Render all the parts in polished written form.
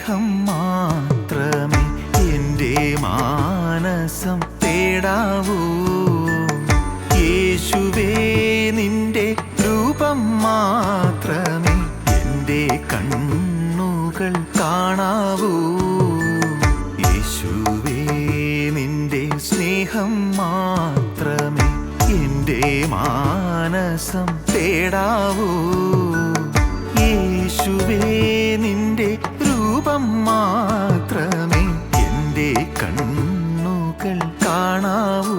സ്നേഹം മാത്രമേ എൻ്റെ മാനസം തേടാവൂ. യേശുവേ നിന്റെ രൂപം മാത്രമേ എൻ്റെ കണ്ണുകൾ കാണാവൂ. യേശുവേ നിന്റെ സ്നേഹം മാത്രമേ എൻ്റെ മാനസം തേടാവൂ. യേശുവേ നിന്റെ രൂപം മാത്രമേ എൻ്റെ കണ്ണുകൾ കാണാവൂ.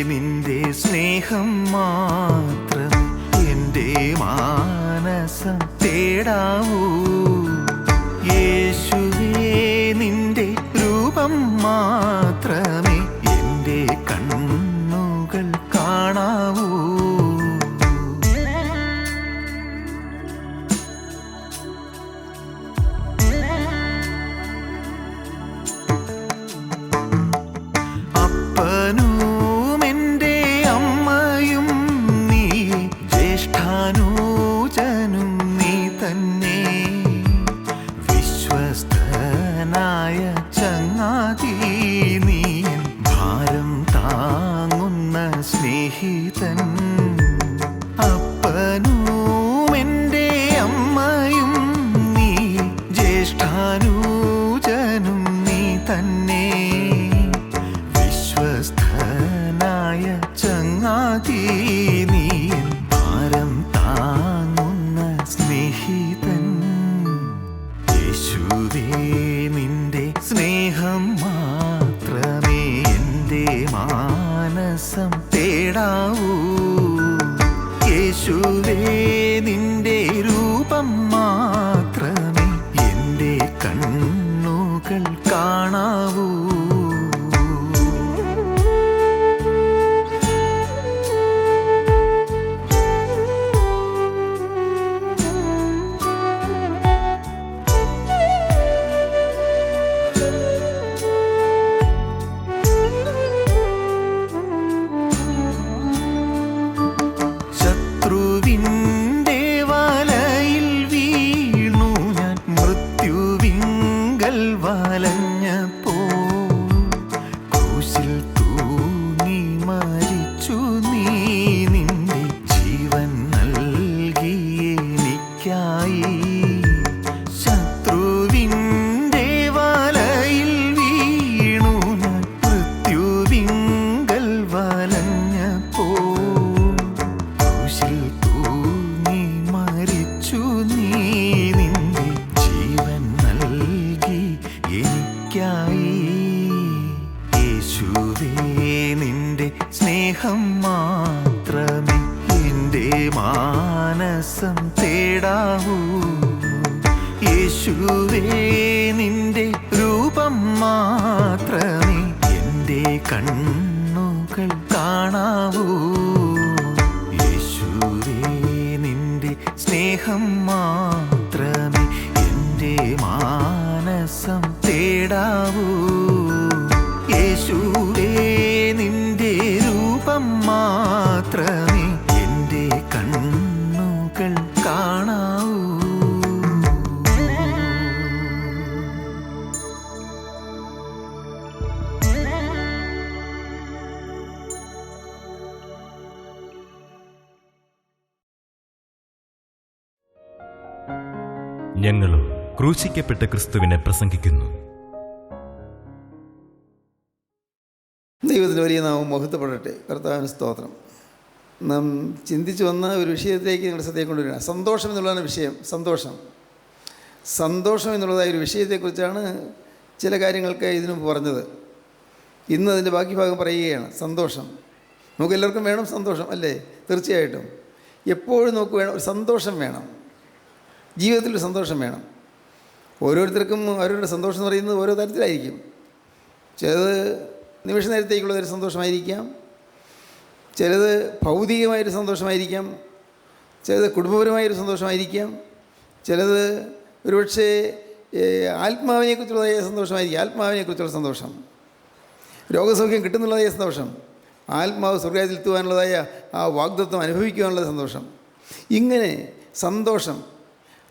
നിന്റെ സ്നേഹം മാത്രമേ എൻ്റെ മാനസം തേടാവൂ. യേശുവേ നിന്റെ രൂപം മാത്രമേ എൻ്റെ കണ്ണുകൾ കാണാവൂ. ജ്യേഷ്ഠാനുജനും നീ തന്നെ, വിശ്വസ്തനായ ചങ്ങാതി നീ, ഭാരം താങ്ങുന്ന സ്നേഹിതൻ. അപ്പനും എൻ്റെ അമ്മയും നീ, ജ്യേഷ്ഠാനുജനും നീ തന്നെ, വിശ്വസ്തനായ ചങ്ങാതി നീ, ഭാരം താങ്ങുന്ന സ്നേഹിതൻ. യേശുവേ നിന്റെ സ്നേഹം മാത്രമേ എൻ്റെ മാനസം തേടാവൂ. യേശുവേ നിന്റെ രൂപം മാത്രമേ എൻ്റെ കണ്ണുകൾ കാണാവൂ. ശത്രുവിൻ്റെ വലയിൽ വീണു ഞാൻ, മൃത്യുവിങ്കൽ വലഞ്ഞപ്പോൾ, ക്രൂശിൽ തൂങ്ങി മരിച്ചു നീ, നിന്റെ ജീവൻ നൽകി എനിക്കായി. ശത്രുവിൻ്റെ വലയിൽ വീണു ഞാൻ, മൃത്യുവിങ്കൽ വലഞ്ഞപ്പോൾ, തൂങ്ങി മരിച്ചു നീ, നിന്റെ ജീവൻ നൽകി എനിക്കായി. യേശുവേ നിന്റെ സ്നേഹം മാത്രമേ എൻ്റെ മാനസം തേടാവൂ. യേശുവേ നിന്റെ രൂപം മാത്രമേ എൻ്റെ കണ്ണുകൾ കാണാവൂ. യേശുവേ നിന്റെ സ്നേഹം മാത്രമേ എൻ്റെ മാനസം തേടാവൂ. യേശുവേ നിന്റെ രൂപം മാത്രമേ എൻ്റെ കണ്ണുകൾ കാണാവൂ. ഞങ്ങളും ക്രൂശിക്കപ്പെട്ട ക്രിസ്തുവിനെ പ്രസംഗിക്കുന്നു. ദൈവത്തിന് വലിയ നാമം മഹത്വപ്പെടട്ടെ. കർത്താവിന് സ്തോത്രം. നാം ചിന്തിച്ചു വന്ന ഒരു വിഷയത്തിലേക്ക് നിങ്ങളുടെ ശ്രദ്ധയെ കൊണ്ടുവരിക. സന്തോഷം എന്നുള്ളതാണ് വിഷയം. സന്തോഷം എന്നുള്ളതായ ഒരു വിഷയത്തെക്കുറിച്ചാണ് ചില കാര്യങ്ങൾക്ക് ഇതിനു മുമ്പ് പറഞ്ഞത്. ഇന്ന് അതിൻ്റെ ബാക്കി ഭാഗം പറയുകയാണ്. സന്തോഷം നമുക്ക് എല്ലാവർക്കും വേണം, സന്തോഷം അല്ലേ? തീർച്ചയായിട്ടും എപ്പോഴും നമുക്ക് വേണം, ഒരു സന്തോഷം വേണം. ജീവിതത്തിൽ ഒരു സന്തോഷം വേണം. ഓരോരുത്തർക്കും അവരുടെ സന്തോഷം എന്ന് പറയുന്നത് ഓരോ തരത്തിലായിരിക്കും. ചിലത് നിമിഷ നേരത്തേക്കുള്ളൊരു സന്തോഷമായിരിക്കാം, ചിലത് ഭൗതികമായൊരു സന്തോഷമായിരിക്കാം, ചിലത് കുടുംബപരമായൊരു സന്തോഷമായിരിക്കാം, ചിലത് ഒരുപക്ഷെ ആത്മാവിനെക്കുറിച്ചുള്ളതായ സന്തോഷമായിരിക്കും. ആത്മാവിനെക്കുറിച്ചുള്ള സന്തോഷം, രോഗസൗഖ്യം കിട്ടുന്നുള്ളതായ സന്തോഷം, ആത്മാവ് സ്വർഗ്ഗത്തിൽ എത്തുവാനുള്ളതായ ആ വാഗ്ദത്വം അനുഭവിക്കുവാനുള്ള സന്തോഷം. ഇങ്ങനെ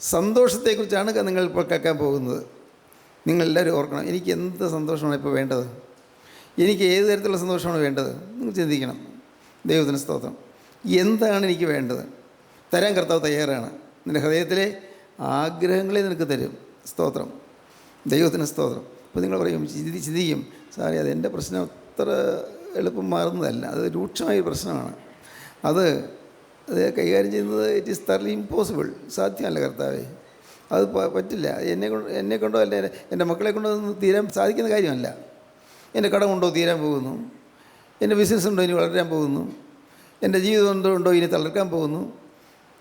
സന്തോഷത്തെക്കുറിച്ചാണ് നിങ്ങൾ ഇപ്പോൾ കേൾക്കാൻ പോകുന്നത്. നിങ്ങളെല്ലാവരും ഓർക്കണം, എനിക്ക് എന്ത് സന്തോഷമാണ് ഇപ്പോൾ വേണ്ടത്, എനിക്ക് ഏത് തരത്തിലുള്ള സന്തോഷമാണ് വേണ്ടത്? നിങ്ങൾ ചിന്തിക്കണം. ദൈവത്തിന് സ്തോത്രം. എന്താണ് എനിക്ക് വേണ്ടത്? തരാൻ കർത്താവ് തയ്യാറാണ്. നിൻ്റെ ഹൃദയത്തിലെ ആഗ്രഹങ്ങളെ നിനക്ക് തരും. സ്തോത്രം, ദൈവത്തിന് സ്തോത്രം. അപ്പോൾ നിങ്ങൾ പറയും, ചിന്തിക്കും, സാറേ അതെൻ്റെ പ്രശ്നം അത്ര എളുപ്പം മാറുന്നതല്ല, അത് രൂക്ഷമായൊരു പ്രശ്നമാണ്, അത് കൈകാര്യം ചെയ്യുന്നത് ഇറ്റ് ഈസ് തർലി ഇമ്പോസിബിൾ, സാധ്യമല്ല കർത്താവേ, അത് പറ്റില്ല, എന്നെ കൊണ്ടോ അല്ല എൻ്റെ മക്കളെ കൊണ്ടോ ഒന്നും തീരാൻ സാധിക്കുന്ന കാര്യമല്ല. എൻ്റെ കടം കൊണ്ടോ തീരാൻ പോകുന്നു, എൻ്റെ ബിസിനസ് ഉണ്ടോ ഇനി വളരാൻ പോകുന്നു, എൻ്റെ ജീവിതം ഉണ്ടോ ഇനി തളർക്കാൻ പോകുന്നു,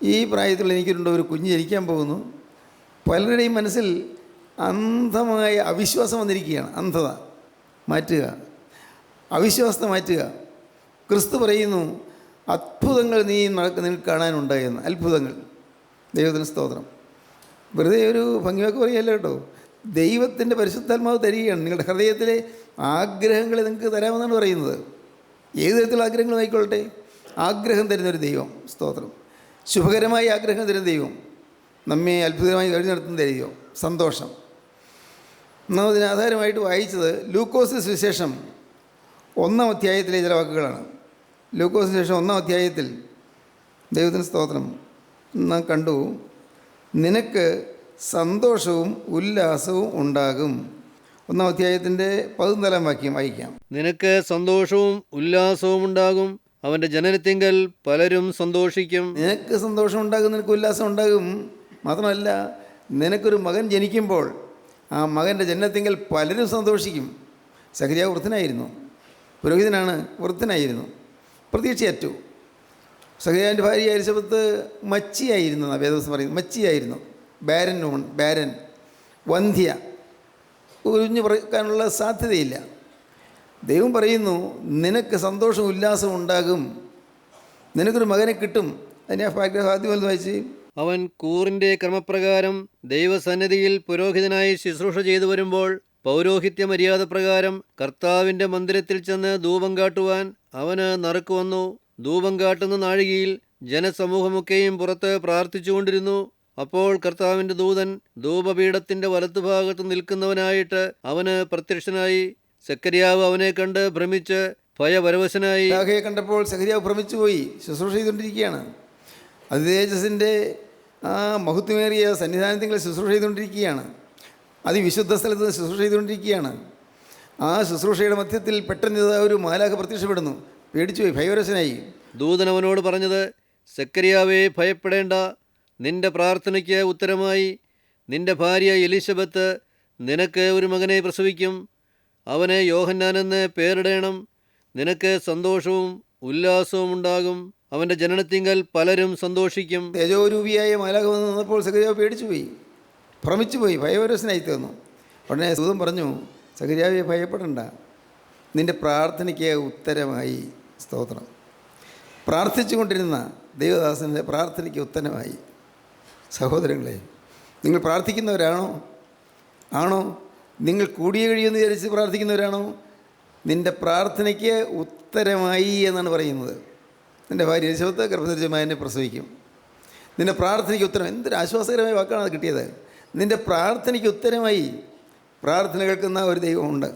ഈ പ്രായത്തിൽ എനിക്കുണ്ടോ ഒരു കുഞ്ഞ് ജനിക്കാൻ പോകുന്നു. പലരുടെയും മനസ്സിൽ അന്ധമായ അവിശ്വാസം വന്നിരിക്കുകയാണ്. അന്ധത മാറ്റുക, അവിശ്വാസത്തെ മാറ്റുക. ക്രിസ്തു പറയുന്നു, അത്ഭുതങ്ങൾ നിനക്ക് കാണാനുണ്ട് എന്ന്. അത്ഭുതങ്ങൾ. ദൈവത്തിന് സ്തോത്രം. വെറുതെ ഒരു ഭംഗിവാക്ക് പറയുകയല്ല കേട്ടോ. ദൈവത്തിൻ്റെ പരിശുദ്ധാത്മാവ് തരികയാണ്. നിങ്ങളുടെ ഹൃദയത്തിലെ ആഗ്രഹങ്ങളെ നിങ്ങൾക്ക് തരാമെന്നാണ് പറയുന്നത്. ഏത് തരത്തിലുള്ള ആഗ്രഹങ്ങളും ആയിക്കൊള്ളട്ടെ, ആഗ്രഹം തരുന്നൊരു ദൈവം. സ്തോത്രം. ശുഭകരമായ ആഗ്രഹം തരുന്ന ദൈവം, നമ്മെ അത്ഭുതമായി കഴിഞ്ഞു നടത്തുന്ന ദൈവം. സന്തോഷം. നാം അതിന് ആധാരമായിട്ട് വായിച്ചത് ലൂക്കോസ് സുവിശേഷം 1-ാം അധ്യായത്തിലെ ചില വാക്കുകളാണ്. ലൂക്കോസ് സുവിശേഷം 1-ാം അധ്യായത്തിൽ ദൈവത്തിന് സ്തോത്രം നാം കണ്ടു, നിനക്ക് സന്തോഷവും ഉല്ലാസവും ഉണ്ടാകും. 1-ാം അധ്യായത്തിൻ്റെ 14-ാം വാക്യം വായിക്കാം. നിനക്ക് സന്തോഷവും ഉല്ലാസവും ഉണ്ടാകും, അവൻ്റെ ജനനത്തിങ്കൽ പലരും സന്തോഷിക്കും. നിനക്ക് സന്തോഷം ഉണ്ടാകും, നിനക്ക് ഉല്ലാസം ഉണ്ടാകും. മാത്രമല്ല, നിനക്കൊരു മകൻ ജനിക്കുമ്പോൾ ആ മകൻ്റെ ജനനത്തിങ്കൽ പലരും സന്തോഷിക്കും. സഖരിയാവ് വൃദ്ധനായിരുന്നു, പുരോഹിതനാണ്, വൃദ്ധനായിരുന്നു, പ്രതീക്ഷയറ്റു. സഖരിയാവിൻ്റെ ഭാര്യ എലിസബത്ത് മച്ചിയായിരുന്നു എന്നാണ് വേദവസ്തം പറയുന്നത്. മച്ചിയായിരുന്നു, ബാരൻ, വന്ധ്യ, കുഞ്ഞു പറക്കാനുള്ള സാധ്യതയില്ല. ദൈവം പറയുന്നു, നിനക്ക് സന്തോഷവും ഉല്ലാസവും ഉണ്ടാകും, നിനക്കൊരു മകനെ കിട്ടും. അതിനെ ആദ്യം വലുത് വായിച്ച്. അവൻ കൂറിൻ്റെ ക്രമപ്രകാരം ദൈവസന്നിധിയിൽ പുരോഹിതനായി ശുശ്രൂഷ ചെയ്തു വരുമ്പോൾ പൗരോഹിത്യ മര്യാദ പ്രകാരം കർത്താവിൻ്റെ മന്ദിരത്തിൽ ചെന്ന് ധൂപം കാട്ടുവാൻ അവന് നറുക്ക് വന്നു. ധൂപം കാട്ടുന്ന നാഴികയിൽ ജനസമൂഹമൊക്കെയും പുറത്ത് പ്രാർത്ഥിച്ചുകൊണ്ടിരുന്നു. അപ്പോൾ കർത്താവിൻ്റെ ദൂതൻ ധൂപപീഠത്തിൻ്റെ വലത്തുഭാഗത്ത് നിൽക്കുന്നവനായിട്ട് അവന് പ്രത്യക്ഷനായി. സെക്കര്യാവ് അവനെ കണ്ട് ഭ്രമിച്ച് ഭയപരവശനായി. യാഹയെ കണ്ടപ്പോൾ സെക്കര്യാവ് ഭ്രമിച്ചു പോയി. ശുശ്രൂഷ ചെയ്തുകൊണ്ടിരിക്കുകയാണ്. അതിതേജസിൻ്റെ ആ മഹത്വമേറിയ സന്നിധാനത്തിൽ ശുശ്രൂഷ ചെയ്തുകൊണ്ടിരിക്കുകയാണ്. അതിവിശുദ്ധ സ്ഥലത്ത് ശുശ്രൂഷ ചെയ്തുകൊണ്ടിരിക്കുകയാണ്. ആ ശുശ്രൂഷയുടെ മധ്യത്തിൽ പെട്ടെന്ന് ഒരു മാലാഖ പ്രത്യക്ഷപ്പെടുന്നു. പേടിച്ചുപോയി, ഭയപരവശനായി. ദൂതൻ അവനോട് പറഞ്ഞത്, സെക്കര്യാവേ, ഭയപ്പെടേണ്ട, നിന്റെ പ്രാർത്ഥനയ്ക്ക് ഉത്തരമായി നിന്റെ ഭാര്യ എലിശബത്ത് നിനക്ക് ഒരു മകനെ പ്രസവിക്കും. അവന് യോഹന്നാനെന്ന് പേരിടേണം. നിനക്ക് സന്തോഷവും ഉല്ലാസവും ഉണ്ടാകും, അവൻ്റെ ജനനത്തിങ്കൽ പലരും സന്തോഷിക്കും. തേജോരൂപിയായ മാലാഖ വന്ന് നിന്നപ്പോൾ സഖര്യാവ് പേടിച്ചുപോയി, ഭ്രമിച്ചുപോയി, ഭയപരവശനായി തീർന്നു. ഉടനെ ദൂതൻ പറഞ്ഞു, സഖര്യാവേ, ഭയപ്പെടണ്ട, നിൻ്റെ പ്രാർത്ഥനയ്ക്ക് ഉത്തരമായി. സ്തോത്രം. പ്രാർത്ഥിച്ചു കൊണ്ടിരുന്ന ദൈവദാസൻ്റെ പ്രാർത്ഥനയ്ക്ക് ഉത്തരമായി. സഹോദരങ്ങളെ, നിങ്ങൾ പ്രാർത്ഥിക്കുന്നവരാണോ? നിങ്ങൾ കൂടിയ കഴിയുമെന്ന് വിചാരിച്ച് പ്രാർത്ഥിക്കുന്നവരാണോ? നിൻ്റെ പ്രാർത്ഥനയ്ക്ക് ഉത്തരമായി എന്നാണ് പറയുന്നത്. നിൻ്റെ ഭാര്യ എലിസബത്ത് ഗർഭധരിച്ചമായനെ പ്രസവിക്കും. നിൻ്റെ പ്രാർത്ഥനയ്ക്ക് ഉത്തരം. എന്തൊരു ആശ്വാസകരമായ വാക്കാണ് അത് കിട്ടിയത്. നിൻ്റെ പ്രാർത്ഥനയ്ക്ക് ഉത്തരമായി. പ്രാർത്ഥന കേൾക്കുന്ന ഒരു ദൈവമുണ്ട്.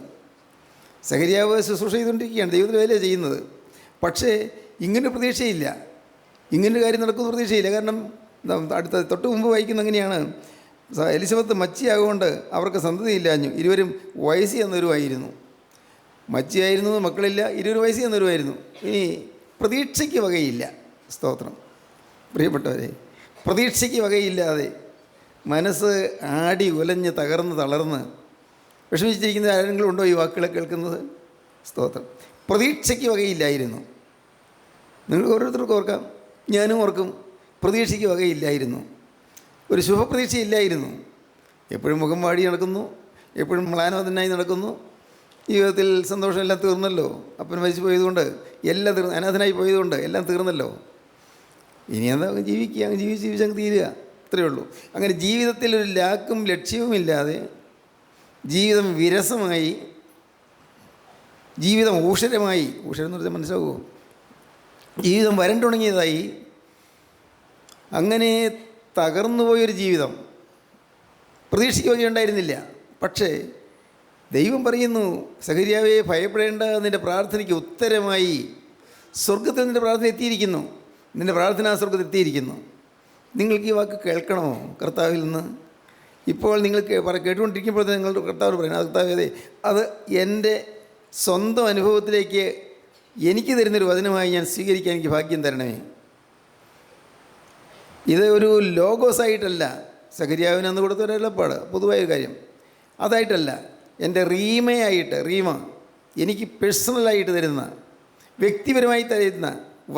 സഖര്യാവ് ശുശ്രൂഷ ചെയ്തുകൊണ്ടിരിക്കുകയാണ്, ദൈവത്തിൻ്റെ വേല ചെയ്യുന്നത്. പക്ഷേ ഇങ്ങനൊരു പ്രതീക്ഷയില്ല, ഇങ്ങനൊരു കാര്യം നടക്കുന്ന പ്രതീക്ഷയില്ല. കാരണം തൊട്ട് മുമ്പ് വായിക്കുന്ന അങ്ങനെയാണ്, എലിസബത്ത് മച്ചിയാകൊണ്ട് അവർക്ക് സന്തതിയില്ലാഞ്ഞു. ഇരുവരും വയസ്സ് എന്നൊരുവായിരുന്നു. മച്ചിയായിരുന്നു, മക്കളില്ല. ഇരുവരും വയസ്സ് എന്നൊരുവായിരുന്നു. ഇനി പ്രതീക്ഷയ്ക്ക് വകയില്ല. സ്തോത്രം. പ്രിയപ്പെട്ടവരെ, പ്രതീക്ഷയ്ക്ക് വകയില്ലാതെ മനസ്സ് ആടി ഉലഞ്ഞ് തകർന്ന് തളർന്ന് വിഷമിച്ചിരിക്കുന്ന ആരെങ്കിലും ഉണ്ടോ ഈ വാക്കുകളെ കേൾക്കുന്നത്? സ്തോത്രം. പ്രതീക്ഷയ്ക്ക് വകയില്ലായിരുന്നു. നിങ്ങൾ ഓരോരുത്തർക്കും ഓർക്കാം, ഞാനും ഓർക്കും. പ്രതീക്ഷയ്ക്ക് വകയില്ലായിരുന്നു. ഒരു ശുഭപ്രതീക്ഷയില്ലായിരുന്നു. എപ്പോഴും മുഖം വാടി നടക്കുന്നു, എപ്പോഴും മ്ലാനവതനായി നടക്കുന്നു. ജീവിതത്തിൽ സന്തോഷമെല്ലാം തീർന്നല്ലോ. അപ്പൻ മരിച്ചു പോയതുകൊണ്ട് എല്ലാം തീർന്നു. അനാഥനായി പോയതുകൊണ്ട് എല്ലാം തീർന്നല്ലോ. ഇനി എന്താ, ജീവിക്കുക, അങ്ങ് ജീവിച്ചങ്ങ് തീരുക, അത്രയേ ഉള്ളൂ. അങ്ങനെ ജീവിതത്തിൽ ഒരു ലാക്കും ലക്ഷ്യവുമില്ലാതെ ജീവിതം വിരസമായി, ജീവിതം ഊഷരമായി. ഊഷരം എന്ന് പറഞ്ഞാൽ മനസ്സിലാവുമോ? ജീവിതം വരണ്ടുണങ്ങിയതായി. അങ്ങനെ തകർന്നു പോയൊരു ജീവിതം. പ്രതീക്ഷയ്ക്ക് വകയുണ്ടായിരുന്നില്ല. പക്ഷേ ദൈവം പറയുന്നു, സഖരിയാവേ ഭയപ്പെടേണ്ട, നിൻ്റെ പ്രാർത്ഥനയ്ക്ക് ഉത്തരമായി സ്വർഗത്തിൽ നിൻ്റെ പ്രാർത്ഥന എത്തിയിരിക്കുന്നു. നിൻ്റെ പ്രാർത്ഥന സ്വർഗത്തിൽ എത്തിയിരിക്കുന്നു. നിങ്ങൾക്ക് ഈ വാക്ക് കേൾക്കണമോ കർത്താവിൽ നിന്ന്? ഇപ്പോൾ നിങ്ങൾ കേട്ടുകൊണ്ടിരിക്കുമ്പോൾ തന്നെ നിങ്ങളുടെ കർത്താവ് പറയുന്നത്, കർത്താവേ അത് എൻ്റെ സ്വന്തം അനുഭവത്തിലേക്ക് എനിക്ക് തരുന്നൊരു വചനമായി ഞാൻ സ്വീകരിക്കാൻ എനിക്ക് ഭാഗ്യം തരണമേ. ഇത് ഒരു ലോഗോസായിട്ടല്ല, സഖരിയാവിന് അന്ന് കൊടുത്ത ഒരു അരുളപ്പാട്, പൊതുവായൊരു കാര്യം, അതായിട്ടല്ല. എൻ്റെ റീമയായിട്ട്, റീമ എനിക്ക് പേഴ്സണലായിട്ട് തരുന്ന, വ്യക്തിപരമായി തരുന്ന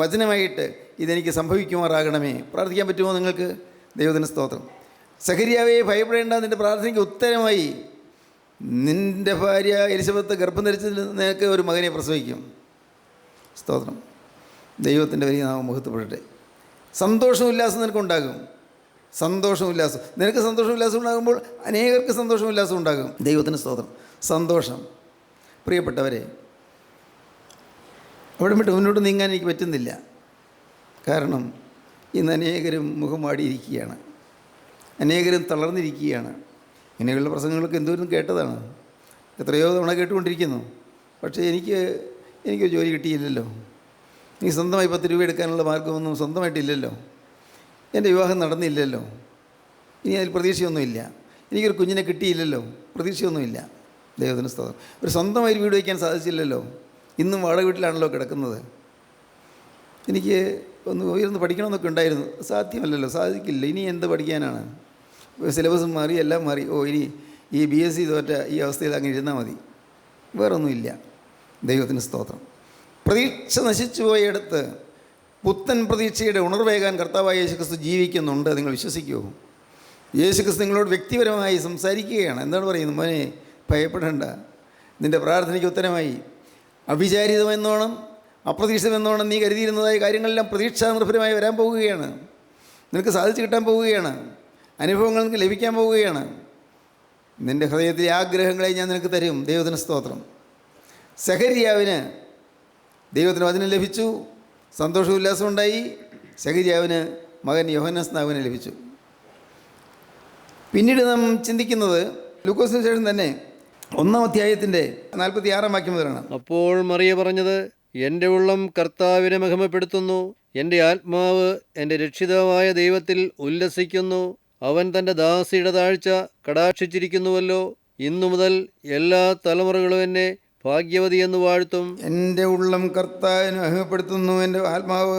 വചനമായിട്ട് ഇതെനിക്ക് സംഭവിക്കുമാറാകണമേ. പ്രാർത്ഥിക്കാൻ പറ്റുമോ നിങ്ങൾക്ക്? ദൈവത്തിന് സ്തോത്രം. സഖരിയാവേ ഭയപ്പെടേണ്ട, നിൻ്റെ പ്രാർത്ഥനയ്ക്ക് ഉത്തരമായി നിൻ്റെ ഭാര്യ എലിസബത്ത് ഗർഭം ധരിച്ച് നിനക്ക് ഒരു മകനെ പ്രസവിക്കും. സ്തോത്രം. ദൈവത്തിൻ്റെ വലിയ നാമം മഹത്വപ്പെടട്ടെ. സന്തോഷവും ഉല്ലാസം നിനക്കുണ്ടാകും. സന്തോഷവും ഉല്ലാസം, നിനക്ക് സന്തോഷവും ഉല്ലാസം ഉണ്ടാകുമ്പോൾ അനേകർക്ക് സന്തോഷവും ഉല്ലാസം ഉണ്ടാകും. ദൈവത്തിന് സ്തോത്രം. സന്തോഷം. പ്രിയപ്പെട്ടവരെ, അവിടെ വിട്ട് മുന്നോട്ട് നീങ്ങാൻ എനിക്ക് പറ്റുന്നില്ല. കാരണം ഇന്ന് അനേകരും മുഖം വാടിയിരിക്കുകയാണ്, അനേകരും തളർന്നിരിക്കുകയാണ്. ഇങ്ങനെയുള്ള പ്രസംഗങ്ങളൊക്കെ എന്തോരം കേട്ടതാണ്, എത്രയോ തവണ കേട്ടുകൊണ്ടിരിക്കുന്നു. പക്ഷേ എനിക്ക് ജോലി കിട്ടിയില്ലല്ലോ, എനിക്ക് സ്വന്തമായി 10 രൂപ എടുക്കാനുള്ള മാർഗ്ഗമൊന്നും സ്വന്തമായിട്ടില്ലല്ലോ, എൻ്റെ വിവാഹം നടന്നില്ലല്ലോ, ഇനി അതിൽ പ്രതീക്ഷയൊന്നുമില്ല, എനിക്കൊരു കുഞ്ഞിനെ കിട്ടിയില്ലല്ലോ, പ്രതീക്ഷയൊന്നുമില്ല. ദൈവത്തിന് സ്തോത്രം. ഒരു സ്വന്തമായി വീട് വയ്ക്കാൻ സാധിച്ചില്ലല്ലോ, ഇന്നും വാടക വീട്ടിലാണല്ലോ കിടക്കുന്നത്. എനിക്ക് ഒന്ന് ഉയർന്ന് പഠിക്കണമെന്നൊക്കെ ഉണ്ടായിരുന്നു, സാധ്യമല്ലല്ലോ, സാധിക്കില്ല. ഇനി എന്ത് പഠിക്കാനാണ്? സിലബസും മാറി, എല്ലാം മാറി. ഇനി ഈ BSc തോറ്റ ഈ അവസ്ഥയിൽ അങ്ങ് ഇരുന്നാൽ മതി, വേറൊന്നുമില്ല. ദൈവത്തിന് സ്തോത്രം. പ്രതീക്ഷ നശിച്ചു പോയടുത്ത് പുത്തൻ പ്രതീക്ഷയുടെ ഉണർവേകാൻ കർത്താവായ യേശുക്രിസ്തു ജീവിക്കുന്നുണ്ട്. നിങ്ങൾ വിശ്വസിക്കുമോ? യേശുക്രിസ്തു നിങ്ങളോട് വ്യക്തിപരമായി സംസാരിക്കുകയാണ്. എന്താണ് പറയുന്നത്? മോനെ ഭയപ്പെടേണ്ട, നിൻ്റെ പ്രാർത്ഥനയ്ക്ക് ഉത്തരമായി. അവിചാരിതമെന്നോണം, അപ്രതീക്ഷിതമെന്നോണം നീ കരുതിയിരുന്നതായ കാര്യങ്ങളെല്ലാം പ്രതീക്ഷാനിർഭരമായി വരാൻ പോവുകയാണ്. നിനക്ക് സാധിച്ചു കിട്ടാൻ പോവുകയാണ്. അനുഭവങ്ങൾ നിനക്ക് ലഭിക്കാൻ പോവുകയാണ്. നിൻ്റെ ഹൃദയത്തിലെ ആഗ്രഹങ്ങളെ ഞാൻ നിനക്ക് തരും. ദൈവത്തിന് സ്തോത്രം. സഖരിയാവിന് ദൈവത്തിന് വചനം ലഭിച്ചു, സന്തോഷവും ഉല്ലാസവും ഉണ്ടായി. സഖരിയാവിന് മകൻ യോഹന്നാൻ സ്നാപകനെ ലഭിച്ചു. പിന്നീട് നാം ചിന്തിക്കുന്നത് ലൂക്കോസിന് ശേഷം തന്നെ 1-ാം അധ്യായത്തിൻ്റെ 46-ാം വാക്യം മുതലാണ്. അപ്പോൾ മറിയ പറഞ്ഞത്, എൻ്റെ ഉള്ളം കർത്താവിനെ മഹിമപ്പെടുത്തുന്നു, എൻ്റെ ആത്മാവ് എൻ്റെ രക്ഷിതാവായ ദൈവത്തിൽ ഉല്ലസിക്കുന്നു. അവൻ തൻ്റെ ദാസിയുടെ താഴ്ച കടാക്ഷിച്ചിരിക്കുന്നുവല്ലോ. ഇന്നു മുതൽ എല്ലാ തലമുറകളും എന്നെ ഭാഗ്യവതി എന്ന് വാഴ്ത്തും. എൻ്റെ ഉള്ളം കർത്താവിനെ മഹിമപ്പെടുത്തുന്നു, എൻ്റെ ആത്മാവ്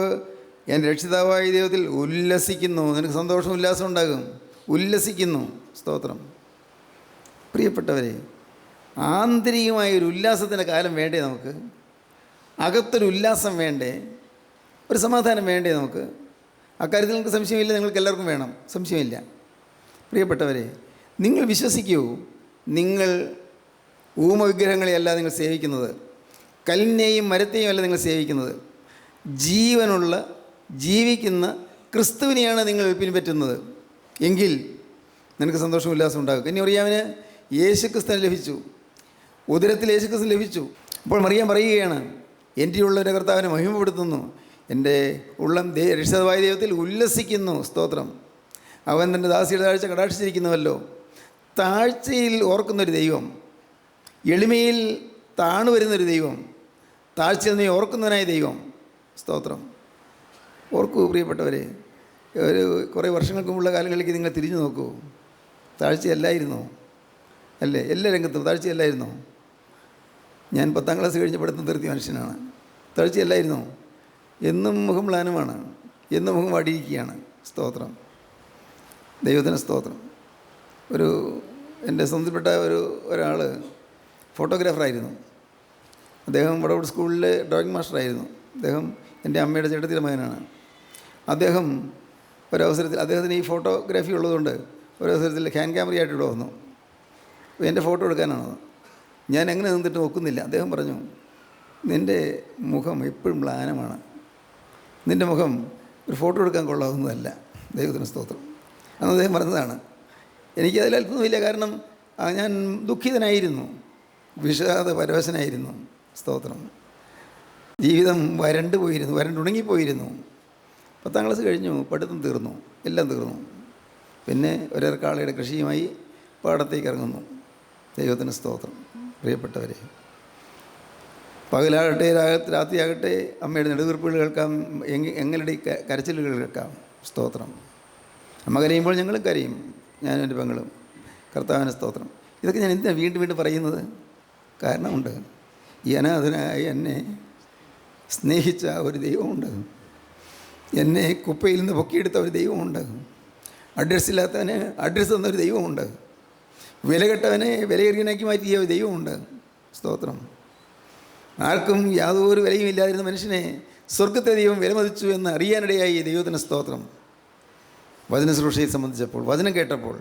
എൻ്റെ രക്ഷിതാവായ ദൈവത്തിൽ ഉല്ലസിക്കുന്നു. നിനക്ക് സന്തോഷം ഉല്ലാസം ഉണ്ടാകും. ഉല്ലസിക്കുന്നു. സ്തോത്രം. പ്രിയപ്പെട്ടവരെ, ആന്തരികമായൊരു ഉല്ലാസത്തിൻ്റെ കാലം വേണ്ടേ നമുക്ക്? അകത്തൊരു ഉല്ലാസം വേണ്ടേ? ഒരു സമാധാനം വേണ്ടേ നമുക്ക്? അക്കാര്യത്തിൽ നിങ്ങൾക്ക് സംശയമില്ല, നിങ്ങൾക്ക് എല്ലാവർക്കും വേണം, സംശയമില്ല. പ്രിയപ്പെട്ടവരെ, നിങ്ങൾ വിശ്വസിക്കൂ, നിങ്ങൾ ഊമവിഗ്രഹങ്ങളെയല്ല നിങ്ങൾ സേവിക്കുന്നത്, കല്ലിനെയും മരത്തെയും അല്ല നിങ്ങൾ സേവിക്കുന്നത്. ജീവനുള്ള, ജീവിക്കുന്ന ക്രിസ്തുവിനെയാണ് നിങ്ങൾ പിൻപറ്റുന്നത്. എങ്കിൽ നിനക്ക് സന്തോഷം ഉല്ലാസം ഉണ്ടാകും. ഇനി മറിയാമിന് യേശുക്രിസ്തുവിനെ ലഭിച്ചു, ഉദരത്തിൽ യേശുക്രിസ്തു ലഭിച്ചു. അപ്പോൾ മറിയാം പറയുകയാണ്, എൻ്റെ ഉള്ളവരെ കർത്താവിനെ മഹിമപ്പെടുത്തുന്നു, എൻ്റെ ഉള്ളം രക്ഷിതാവായ ദൈവത്തിൽ ഉല്ലസിക്കുന്നു. സ്തോത്രം. അവൻ തൻ്റെ ദാസിയുടെ താഴ്ച കടാക്ഷിച്ചിരിക്കുന്നുവല്ലോ. താഴ്ചയിൽ ഓർക്കുന്നൊരു ദൈവം, എളിമയിൽ താണു വരുന്നൊരു ദൈവം, താഴ്ചയിൽ നീ ഓർക്കുന്നവനായ ദൈവം. സ്തോത്രം. ഓർക്കൂ പ്രിയപ്പെട്ടവരെ, കുറേ വർഷങ്ങൾക്ക് മുമ്പുള്ള കാലങ്ങളിലേക്ക് നിങ്ങൾ തിരിഞ്ഞു നോക്കൂ. താഴ്ചയല്ലായിരുന്നോ? അല്ലേ? എല്ലാ രംഗത്തും താഴ്ചയല്ലായിരുന്നോ? ഞാൻ 10ാം ക്ലാസ് കഴിഞ്ഞ് പഠിത്തം നിർത്തിയ മനുഷ്യനാണ്. താഴ്ചയല്ലായിരുന്നോ? എന്നും മുഖം മ്ലാനമാണ്, എന്നും മുഖം വാടിയിരിക്കുകയാണ്. സ്തോത്രം, ദൈവത്തിന് സ്തോത്രം. എൻ്റെ സ്വന്തപ്പെട്ട ഒരാൾ ഫോട്ടോഗ്രാഫറായിരുന്നു. അദ്ദേഹം വടവൂർ സ്കൂളിലെ ഡ്രോയിങ് മാസ്റ്ററായിരുന്നു. അദ്ദേഹം എൻ്റെ അമ്മയുടെ ചേട്ടത്തിയുടെ മകനാണ്. അദ്ദേഹം ഒരവസരത്തിൽ, അദ്ദേഹത്തിന് ഈ ഫോട്ടോഗ്രാഫി ഉള്ളതുകൊണ്ട് ഒരവസരത്തിൽ ഹാൻഡ് ക്യാമറയായിട്ട് ഇവിടെ വന്നു. എൻ്റെ ഫോട്ടോ എടുക്കാനാണ്. ഞാൻ എങ്ങനെ നിന്നിട്ട് നോക്കുന്നില്ല. അദ്ദേഹം പറഞ്ഞു, നിൻ്റെ മുഖം എപ്പോഴും മ്ലാനമാണ്, നിൻ്റെ മുഖം ഒരു ഫോട്ടോ എടുക്കാൻ കൊള്ളാവുന്നതല്ല. ദൈവത്തിന് സ്തോത്രം. അന്ന് അദ്ദേഹം പറഞ്ഞതാണ്. എനിക്കതിൽ അത്ഭുതമില്ല. കാരണം ഞാൻ ദുഃഖിതനായിരുന്നു, വിഷാദ പരവശനായിരുന്നു. സ്തോത്രം. ജീവിതം വരണ്ടുണങ്ങിപ്പോയിരുന്നു. 10ാം ക്ലാസ് കഴിഞ്ഞു, പഠിത്തം തീർന്നു, എല്ലാം തീർന്നു. പിന്നെ ഒരേക്കാളയുടെ കൃഷിയുമായി പാടത്തേക്ക് ഇറങ്ങുന്നു. ദൈവത്തിന് സ്തോത്രം. പ്രിയപ്പെട്ടവരെ, പകലാകട്ടെ രാത്രിയാകട്ടെ അമ്മയുടെ നെടുവീർപ്പുകൾ കേൾക്കാം, എങ്ങളുടെ കരച്ചിലുകൾ കേൾക്കാം. സ്തോത്രം. അമ്മ കരയുമ്പോൾ ഞങ്ങളും കരയും, ഞാനും എൻ്റെ പെങ്ങളും. കർത്താവിന് സ്തോത്രം. ഇതൊക്കെ ഞാൻ എന്തിനാണ് വീണ്ടും വീണ്ടും പറയുന്നത്? കാരണമുണ്ട്. ഈ അനാഥനായി എന്നെ സ്നേഹിച്ച ഒരു ദൈവമുണ്ട്. എന്നെ കുപ്പയിൽ നിന്ന് പൊക്കിയെടുത്ത ഒരു ദൈവമുണ്ട്. അഡ്രസ്സില്ലാത്തവന് അഡ്രസ്സ് തന്നൊരു ദൈവമുണ്ട്. വിലകെട്ടവനെ വിലയേറിയനാക്കി മാറ്റിയ ഒരു ദൈവമുണ്ട്. സ്തോത്രം. ആർക്കും യാതൊരു വിലയും ഇല്ലാതിരുന്ന മനുഷ്യനെ സ്വർഗത്തെ ദൈവം വിലമതിച്ചു എന്ന് അറിയാനിടയായി. ദൈവത്തിന് സ്തോത്രം. വചന ശുശ്രൂഷയെ സംബന്ധിച്ചപ്പോൾ, വചനം കേട്ടപ്പോൾ,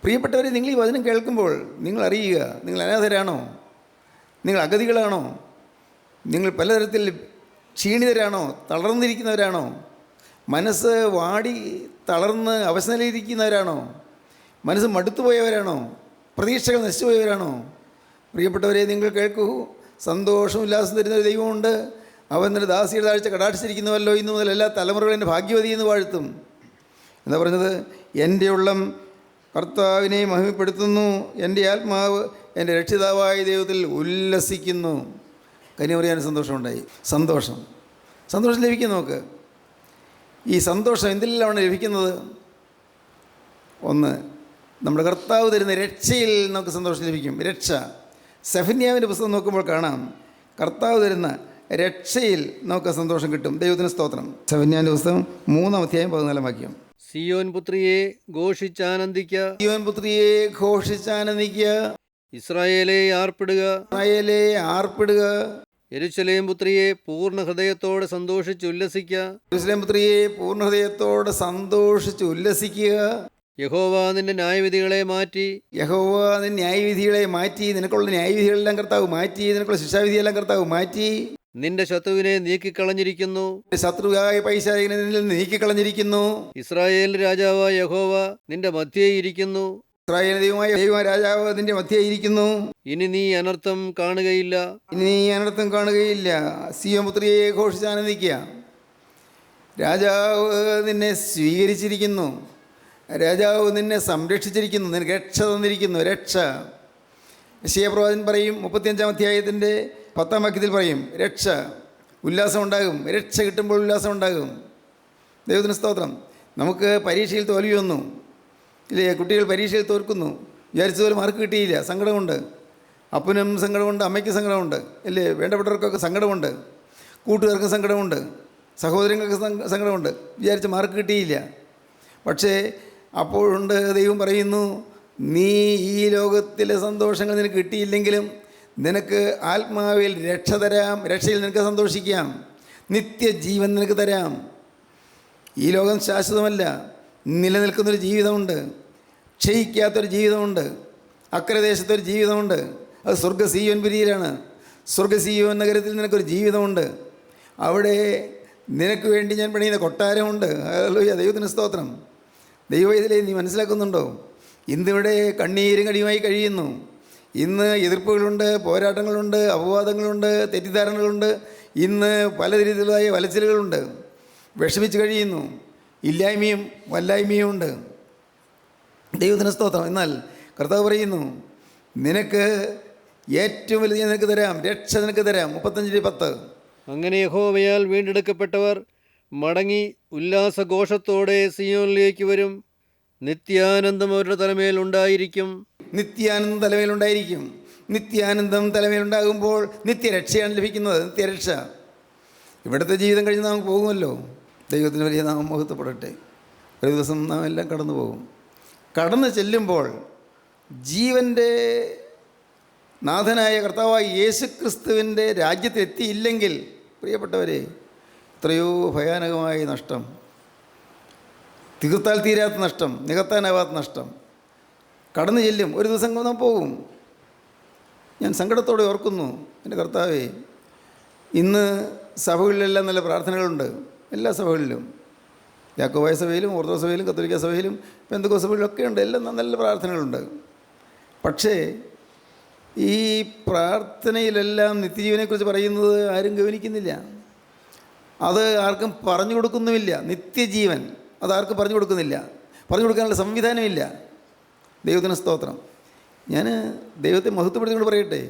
പ്രിയപ്പെട്ടവരെ, നിങ്ങൾ ഈ വചനം കേൾക്കുമ്പോൾ നിങ്ങൾ അറിയുക, നിങ്ങൾ അനാഥരാണോ? നിങ്ങൾ അഗതികളാണോ? നിങ്ങൾ പലതരത്തിൽ ക്ഷീണിതരാണോ? തളർന്നിരിക്കുന്നവരാണോ? മനസ്സ് വാടി തളർന്ന് അവശനിലയിരിക്കുന്നവരാണോ? മനസ്സ് മടുത്തുപോയവരാണോ? പ്രതീക്ഷകൾ നശിച്ചുപോയവരാണോ? പ്രിയപ്പെട്ടവരെ, നിങ്ങൾ കേൾക്കൂ. സന്തോഷവും ഉല്ലാസം തരുന്നൊരു ദൈവമുണ്ട്. അവൻ നിന്റെ ദാസിയുടെ താഴ്ച കടാക്ഷിച്ചിരിക്കുന്നുവല്ലോ. ഇന്നു മുതൽ എല്ലാ തലമുറകളും എൻ്റെ ഭാഗ്യവതി എന്ന് വാഴ്ത്തും. എന്താ പറഞ്ഞത്? എൻ്റെ ഉള്ളം കർത്താവിനെ മഹിമപ്പെടുത്തുന്നു, എൻ്റെ ആത്മാവ് എൻ്റെ രക്ഷിതാവായ ദൈവത്തിൽ ഉല്ലസിക്കുന്നു. കനി പറയാൻ സന്തോഷമുണ്ടായി. സന്തോഷം ലഭിക്കും. നോക്ക്, ഈ സന്തോഷം എന്തിലാണ് ലഭിക്കുന്നത്? ഒന്ന്, നമ്മുടെ കർത്താവ് തരുന്ന രക്ഷയിൽ നമുക്ക് സന്തോഷം ലഭിക്കും. രക്ഷ. സെഫന്യാവിൻ്റെ പുസ്തകം നോക്കുമ്പോൾ കാണാം, കർത്താവ് തരുന്ന രക്ഷയിൽ നമുക്ക് സന്തോഷം കിട്ടും. ദൈവത്തിന് സ്തോത്രം. സെഫന്യാവിൻ്റെ പുസ്തകം 3-ാം അധ്യായം 14-ാം വാക്യം. സിയോൻ പുത്രിയെ ഘോഷിച്ചാനന്ദിക്ക, സിയോൻ പുത്രിയെ ഘോഷിച്ചാനന്ദിക്ക, ഇസ്രായേലെ ആർപ്പിടുക, ഇസ്രായേലേ ആർപ്പിടുക, യെരൂശലേം പുത്രിയെ പൂർണ്ണ ഹൃദയത്തോടെ സന്തോഷിച്ച് ഉല്ലസിക്ക, യെരൂശലേം പുത്രിയെ പൂർണ്ണ ഹൃദയത്തോടെ സന്തോഷിച്ച് ഉല്ലസിക്കുക. യഹോവ നിന്റെ ന്യായവിധികളെ മാറ്റി, യഹോവ നിന്റെ ന്യായവിധികളെ മാറ്റി. നിനക്കുള്ള ന്യായവിധികളെല്ലാം കർത്താവ് മാറ്റി. നിനക്കുള്ള ശിക്ഷാവിധിയെല്ലാം കർത്താവ് മാറ്റി. നിന്റെ ശത്രുവിനെ നീക്കിക്കളഞ്ഞിരിക്കുന്നു, ശത്രുവായ പൈശാചികനെ നിന്നിൽ നീക്കിക്കളഞ്ഞിരിക്കുന്നു. ഇസ്രായേൽ രാജാവായ യഹോവ നിന്റെ മധ്യേ ഇരിക്കുന്നു, ഇസ്രായേൽ ദൈവമായ രാജാവ് നിന്റെ മധ്യേ ഇരിക്കുന്നു. ഇനി നീ അനർത്ഥം കാണുകയില്ല. ഇനി നീ അനർത്ഥം കാണുകയില്ല. സിയോൻ പുത്രിയെ ഘോഷിച്ചാനന്ദിക്കുക. രാജാവ് നിന്നെ സ്വീകരിച്ചിരിക്കുന്നു. രാജാവ് നിന്നെ സംരക്ഷിച്ചിരിക്കുന്നു. നിനക്ക് രക്ഷ തന്നിരിക്കുന്നു. രക്ഷ. യെശയ്യാ പറയും 35-ാം അധ്യായത്തിൻ്റെ 10-ാം വാക്യത്തിൽ പറയും, രക്ഷ. ഉല്ലാസം ഉണ്ടാകും. രക്ഷ കിട്ടുമ്പോൾ ഉല്ലാസം ഉണ്ടാകും. ദൈവത്തിന് സ്തോത്രം. നമുക്ക് പരീക്ഷയിൽ തോൽവി വന്നു, ഇല്ലേ? കുട്ടികൾ പരീക്ഷയിൽ തോൽക്കുന്നു, വിചാരിച്ചതുപോലെ മാർക്ക് കിട്ടിയില്ല, സങ്കടമുണ്ട്. അപ്പനും സങ്കടമുണ്ട്, അമ്മയ്ക്കും സങ്കടമുണ്ട്, ഇല്ലേ? വേണ്ടപ്പെട്ടവർക്കൊക്കെ സങ്കടമുണ്ട്, കൂട്ടുകാർക്കും സങ്കടമുണ്ട്, സഹോദരങ്ങൾക്ക് സങ്കടമുണ്ട്. വിചാരിച്ച മാർക്ക് കിട്ടിയില്ല. പക്ഷേ അപ്പോഴുണ്ട് ദൈവം പറയുന്നു, നീ ഈ ലോകത്തിലെ സന്തോഷങ്ങൾ നിനക്ക് കിട്ടിയില്ലെങ്കിലും നിനക്ക് ആത്മാവിൽ രക്ഷ തരാം. രക്ഷയിൽ നിനക്ക് സന്തോഷിക്കാം. നിത്യജീവൻ നിനക്ക് തരാം. ഈ ലോകം ശാശ്വതമല്ല. നിലനിൽക്കുന്നൊരു ജീവിതമുണ്ട്, ക്ഷയിക്കാത്തൊരു ജീവിതമുണ്ട്, അക്കരദേശത്തൊരു ജീവിതമുണ്ട്. അത് സ്വർഗ്ഗ സിയോൻ പുരിയിലാണ്. സ്വർഗ്ഗ സിയോൻ നഗരത്തിൽ നിനക്കൊരു ജീവിതമുണ്ട്. അവിടെ നിനക്ക് വേണ്ടി ഞാൻ പണിയുന്ന കൊട്ടാരമുണ്ട്. ഹല്ലേലൂയ. ദൈവത്തിന് സ്തോത്രം. ദൈവവേദിയിലെ നീ മനസ്സിലാക്കുന്നുണ്ടോ? ഇന്നിവിടെ കണ്ണീരും കടിയുമായി കഴിയുന്നു. ഇന്ന് എതിർപ്പുകളുണ്ട്, പോരാട്ടങ്ങളുണ്ട്, അപവാദങ്ങളുണ്ട്, തെറ്റിദ്ധാരണകളുണ്ട്. ഇന്ന് പല രീതിയിലായ വലച്ചിലുകളുണ്ട്. വിഷമിച്ച് കഴിയുന്നു. ഇല്ലായ്മയും വല്ലായ്മയും ഉണ്ട്. ദൈവത്തിന് സ്തോത്രം. എന്നാൽ കർത്താവ് പറയുന്നു, നിനക്ക് ഏറ്റവും വലുത് നിനക്ക് തരാം, രക്ഷ നിനക്ക് തരാം. 35:10. അങ്ങനെ യഹോവയാൽ വീണ്ടെടുക്കപ്പെട്ടവർ മടങ്ങി ഉല്ലാസഘോഷത്തോടെ സിയോനിലേക്ക് വരും. നിത്യാനന്ദം അവരുടെ തലമേൽ ഉണ്ടായിരിക്കും. നിത്യാനന്ദം തലമേലുണ്ടായിരിക്കും. നിത്യാനന്ദം തലമേലുണ്ടാകുമ്പോൾ നിത്യരക്ഷയാണ് ലഭിക്കുന്നത്. നിത്യരക്ഷ. ഇവിടുത്തെ ജീവിതം കഴിഞ്ഞ് നാം പോകുമല്ലോ. ദൈവത്തിന് വലിയ നാമം മഹത്വപ്പെടട്ടെ. ഒരു ദിവസം നാം എല്ലാം കടന്നു പോകും. കടന്നു ചെല്ലുമ്പോൾ ജീവൻ്റെ നാഥനായ കർത്താവായ യേശുക്രിസ്തുവിൻ്റെ രാജ്യത്തെത്തിയില്ലെങ്കിൽ പ്രിയപ്പെട്ടവരെ, എത്രയോ ഭയാനകമായ നഷ്ടം, തീർത്താൽ തീരാത്ത നഷ്ടം, നികത്താനാവാത്ത നഷ്ടം. കടന്നു ചെല്ലും. ഒരു ദിവസം നാം പോകും. ഞാൻ സങ്കടത്തോടെ ഓർക്കുന്നു, എൻ്റെ കർത്താവേ, ഇന്ന് സഭകളിലെല്ലാം നല്ല പ്രാർത്ഥനകളുണ്ട്. എല്ലാ സഭകളിലും, യാക്കോബായ സഭയിലും ഓർത്തഡോക്സ് സഭയിലും കത്തോലിക്ക സഭയിലും പെന്തക്കോസ്ത് സഭയിലൊക്കെ ഉണ്ട്. എല്ലാം നല്ല പ്രാർത്ഥനകളുണ്ട്. പക്ഷേ ഈ പ്രാർത്ഥനയിലെല്ലാം നിത്യജീവനെക്കുറിച്ച് പറയുന്നത് ആരും ഗവനിക്കുന്നില്ല. അത് ആർക്കും പറഞ്ഞു കൊടുക്കുന്നുമില്ല. നിത്യജീവൻ അതാർക്കും പറഞ്ഞു കൊടുക്കുന്നില്ല. പറഞ്ഞു കൊടുക്കാനുള്ള സംവിധാനമില്ല. ദൈവത്തിന് സ്തോത്രം. ഞാൻ ദൈവത്തെ മഹത്വപ്പെടുത്തിക്കൊണ്ട് പറയട്ടെ,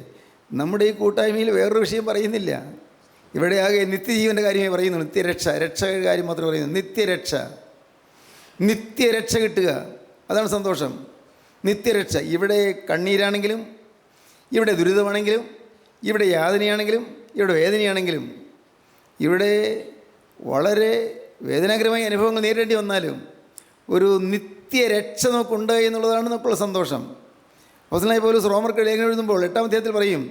നമ്മുടെ ഈ കൂട്ടായ്മയിൽ വേറൊരു വിഷയം പറയുന്നില്ല. ഇവിടെ ആകെ നിത്യജീവൻ്റെ കാര്യമേ പറയുന്നുള്ളൂ. നിത്യരക്ഷ, രക്ഷയുടെ കാര്യം മാത്രമേ പറയുന്നു. നിത്യരക്ഷ, നിത്യരക്ഷ കിട്ടുക, അതാണ് സന്തോഷം. നിത്യരക്ഷ. ഇവിടെ കണ്ണീരാണെങ്കിലും, ഇവിടെ ദുരിതമാണെങ്കിലും, ഇവിടെ യാതനയാണെങ്കിലും, ഇവിടെ വേദനയാണെങ്കിലും, ഇവിടെ വളരെ വേദനാകരമായ അനുഭവങ്ങൾ നേരിടേണ്ടി വന്നാലും ഒരു നിത്യരക്ഷ നമുക്കുണ്ട് എന്നുള്ളതാണ് നമുക്കുള്ള സന്തോഷം. അപ്പോസ്തലനായ പൗലോസ് റോമർക്ക് ലേഖനം എഴുതുമ്പോൾ 8-ാം അധ്യായത്തിൽ പറയും,